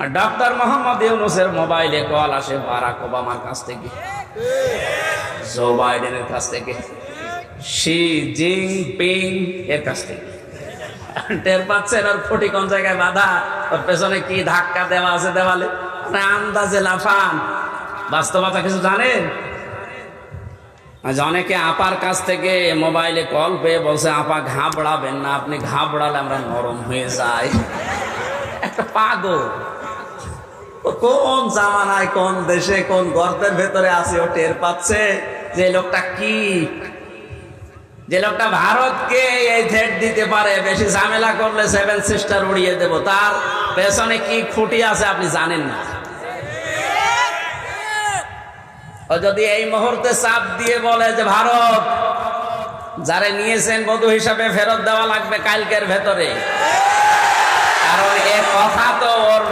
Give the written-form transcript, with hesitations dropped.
আর doctor Mohammad ইউনূসের মোবাইলে call আসে Barack ওবামার কাছ থেকে, জো বাইডেনের কাছ থেকে, শি জিনপিং এর কাছ থেকে। টের পাচ্ছেন ওর খুঁটি কোন জায়গায় বাঁধা, ওর পেছনে কি ধাক্কা দেওয়া আছে দেওয়ালে, না আন্দাজে লাফান। বাস্তবতা কিছু জানেন? আজ অনেকে আপার কাছ থেকে মোবাইলে কল পেয়ে বলছে, আপা ঘাবড়াবেন না, আপনি ঘাবড়ালে আমরা নরম হয়ে যাই। একটা পাগল, কোন জামানায় কোন দেশে কোন গর্তের ভেতরে আছে ও টের পাচ্ছে যে লোকটা কি, যে লোকটা ভারতকে এই থ্রেট দিতে পারে, বেশি ঝামেলা করলে সেভেন সিস্টার উড়িয়ে দেব, তার পেছনে কি খুঁটি আছে আপনি জানেন না। ও যদি এই মুহূর্তে চাপ দিয়ে বলে যে ভারত যারে নিয়েছেন বধূ হিসাবে ফেরত দেওয়া লাগবে কালকের ভেতরে, কারণ এ কথা তো ওর